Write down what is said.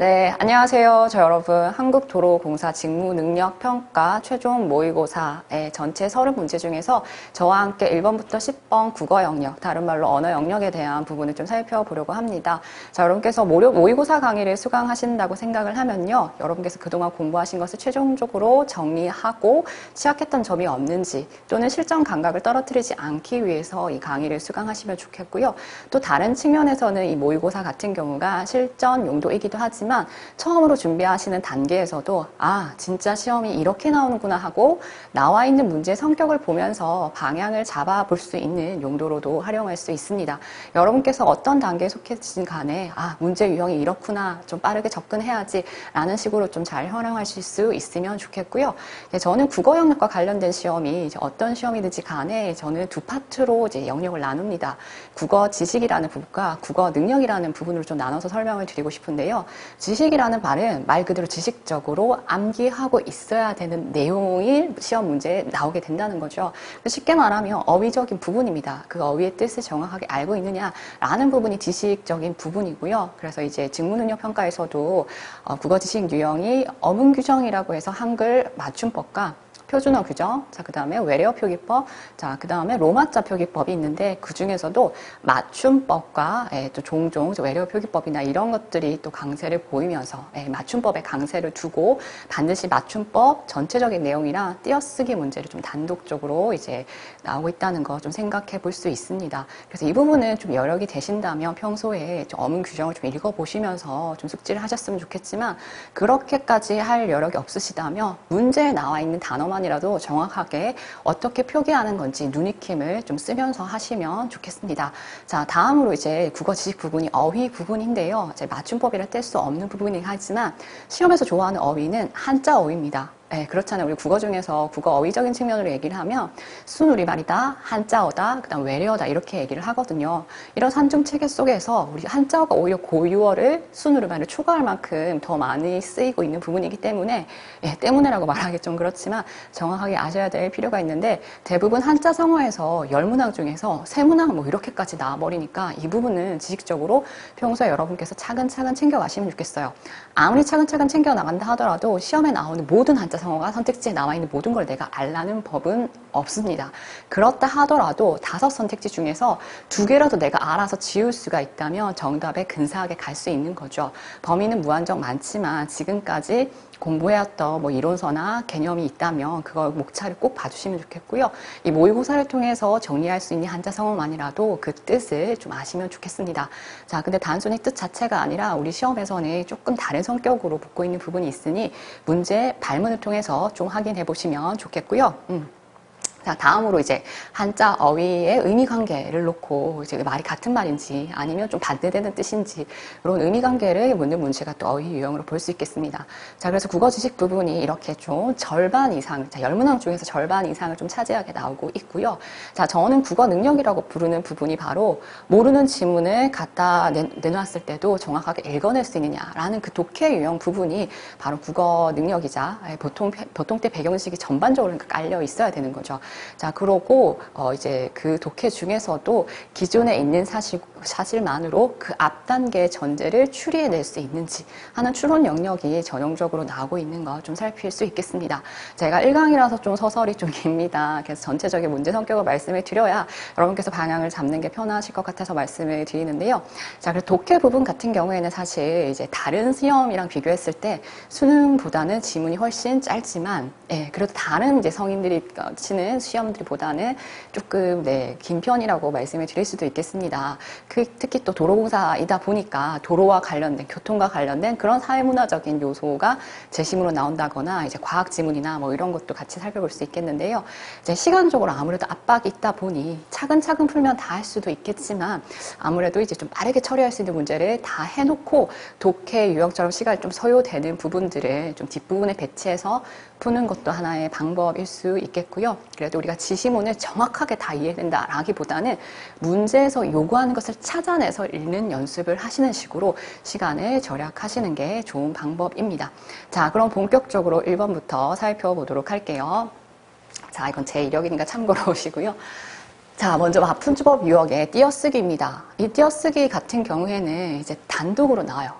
네, 안녕하세요. 여러분. 한국도로공사 직무능력평가 최종 모의고사의 전체 30문제 중에서 저와 함께 1번부터 10번 국어 영역, 다른 말로 언어 영역에 대한 부분을 좀 살펴보려고 합니다. 자, 여러분께서 모의고사 강의를 수강하신다고 생각을 하면요. 여러분께서 그동안 공부하신 것을 최종적으로 정리하고 취약했던 점이 없는지 또는 실전 감각을 떨어뜨리지 않기 위해서 이 강의를 수강하시면 좋겠고요. 또 다른 측면에서는 이 모의고사 같은 경우가 실전 용도이기도 하지만 처음으로 준비하시는 단계에서도 진짜 시험이 이렇게 나오는구나 하고 나와 있는 문제의 성격을 보면서 방향을 잡아볼 수 있는 용도로도 활용할 수 있습니다. 여러분께서 어떤 단계에 속해지든 간에 문제 유형이 이렇구나, 좀 빠르게 접근해야지 라는 식으로 좀 잘 활용하실 수 있으면 좋겠고요. 저는 국어 영역과 관련된 시험이 어떤 시험이든지 간에 저는 두 파트로 이제 영역을 나눕니다. 국어 지식이라는 부분과 국어 능력이라는 부분으로 좀 나눠서 설명을 드리고 싶은데요. 지식이라는 말은 말 그대로 지식적으로 암기하고 있어야 되는 내용이 시험 문제에 나오게 된다는 거죠. 쉽게 말하면 어휘적인 부분입니다. 그 어휘의 뜻을 정확하게 알고 있느냐라는 부분이 지식적인 부분이고요. 그래서 이제 직무능력 평가에서도 국어 지식 유형이 어문 규정이라고 해서 한글 맞춤법과 표준어 규정, 자, 그 다음에 외래어 표기법, 자, 그 다음에 로마자 표기법이 있는데 그 중에서도 맞춤법과 또 종종 외래어 표기법이나 이런 것들이 또 강세를 보이면서 맞춤법에 강세를 두고 반드시 맞춤법 전체적인 내용이랑 띄어쓰기 문제를 좀 단독적으로 이제 나오고 있다는 거 좀 생각해 볼 수 있습니다. 그래서 이 부분은 좀 여력이 되신다면 평소에 좀 어문 규정을 좀 읽어보시면서 좀 숙지를 하셨으면 좋겠지만 그렇게까지 할 여력이 없으시다면 문제에 나와 있는 단어만 이라도 정확하게 어떻게 표기하는 건지 누리킴을 좀 쓰면서 하시면 좋겠습니다. 자, 다음으로 이제 국어 지식 부분이 어휘 부분인데요. 이제 맞춤법이라 뗄 수 없는 부분이긴 하지만 시험에서 좋아하는 어휘는 한자 어휘입니다. 네, 그렇잖아요. 우리 국어 중에서 국어 어휘적인 측면으로 얘기를 하면 순우리말이다, 한자어다, 그다음 외래어다 이렇게 얘기를 하거든요. 이런 산중 체계 속에서 우리 한자어가 오히려 고유어를 순우리말을 초과할 만큼 더 많이 쓰이고 있는 부분이기 때문에 때문에라고 말하기 좀 그렇지만 정확하게 아셔야 될 필요가 있는데 대부분 한자 성어에서 10문항 중에서 3문항 뭐 이렇게까지 나와버리니까 이 부분은 지식적으로 평소에 여러분께서 차근차근 챙겨가시면 좋겠어요. 아무리 차근차근 챙겨나간다 하더라도 시험에 나오는 모든 한자 성어가 선택지에 나와 있는 모든 걸 내가 알라는 법은 없습니다. 그렇다 하더라도 5 선택지 중에서 2개라도 내가 알아서 지울 수가 있다면 정답에 근사하게 갈 수 있는 거죠. 범위는 무한정 많지만 지금까지 공부해왔던 뭐 이론서나 개념이 있다면 그걸 목차를 꼭 봐주시면 좋겠고요. 이 모의고사를 통해서 정리할 수 있는 한자 성어만이라도 그 뜻을 좀 아시면 좋겠습니다. 자, 근데 단순히 뜻 자체가 아니라 우리 시험에서는 조금 다른 성격으로 붙고 있는 부분이 있으니 문제 발문을 통해서 좀 확인해 보시면 좋겠고요. 자, 다음으로 이제 한자 어휘의 의미 관계를 놓고 이제 말이 같은 말인지 아니면 좀 반대되는 뜻인지 이런 의미 관계를 묻는 문제가 또 어휘 유형으로 볼 수 있겠습니다. 자, 그래서 국어 지식 부분이 이렇게 좀 절반 이상, 자, 10문항 중에서 절반 이상을 좀 차지하게 나오고 있고요. 자, 저는 국어 능력이라고 부르는 부분이 바로 모르는 지문을 갖다 내놨을 때도 정확하게 읽어낼 수 있느냐라는 그 독해 유형 부분이 바로 국어 능력이자 보통 때 배경식이 전반적으로 깔려 있어야 되는 거죠. 자, 그러고 이제 그 독해 중에서도 기존에 있는 사실만으로 그 앞 단계의 전제를 추리해낼 수 있는지 하는 추론 영역이 전형적으로 나오고 있는 거 좀 살필 수 있겠습니다. 제가 1강이라서 좀 서설이 좀 깁니다. 그래서 전체적인 문제 성격을 말씀을 드려야 여러분께서 방향을 잡는 게 편하실 것 같아서 말씀을 드리는데요. 자, 그래서 독해 부분 같은 경우에는 사실 이제 다른 시험이랑 비교했을 때 수능보다는 지문이 훨씬 짧지만 그래도 다른 이제 성인들이 치는 시험들보다는 조금 긴 편이라고 말씀을 드릴 수도 있겠습니다. 특히 또 도로공사이다 보니까 도로와 관련된 교통과 관련된 그런 사회문화적인 요소가 제시문으로 나온다거나 이제 과학 지문이나 뭐 이런 것도 같이 살펴볼 수 있겠는데요. 이제 시간적으로 아무래도 압박이 있다 보니 차근차근 풀면 다 할 수도 있겠지만 아무래도 이제 좀 빠르게 처리할 수 있는 문제를 다 해놓고 독해 유형처럼 시간이 좀 소요되는 부분들을 좀 뒷부분에 배치해서 푸는 것도 하나의 방법일 수 있겠고요. 그래도 우리가 지시문을 정확하게 다 이해된다라기보다는 문제에서 요구하는 것을 찾아내서 읽는 연습을 하시는 식으로 시간을 절약하시는 게 좋은 방법입니다. 자, 그럼 본격적으로 1번부터 살펴보도록 할게요. 자, 이건 제 이력이니까 참고로 오시고요. 자, 먼저 맞춤법 유형의 띄어쓰기입니다. 이 띄어쓰기 같은 경우에는 이제 단독으로 나와요.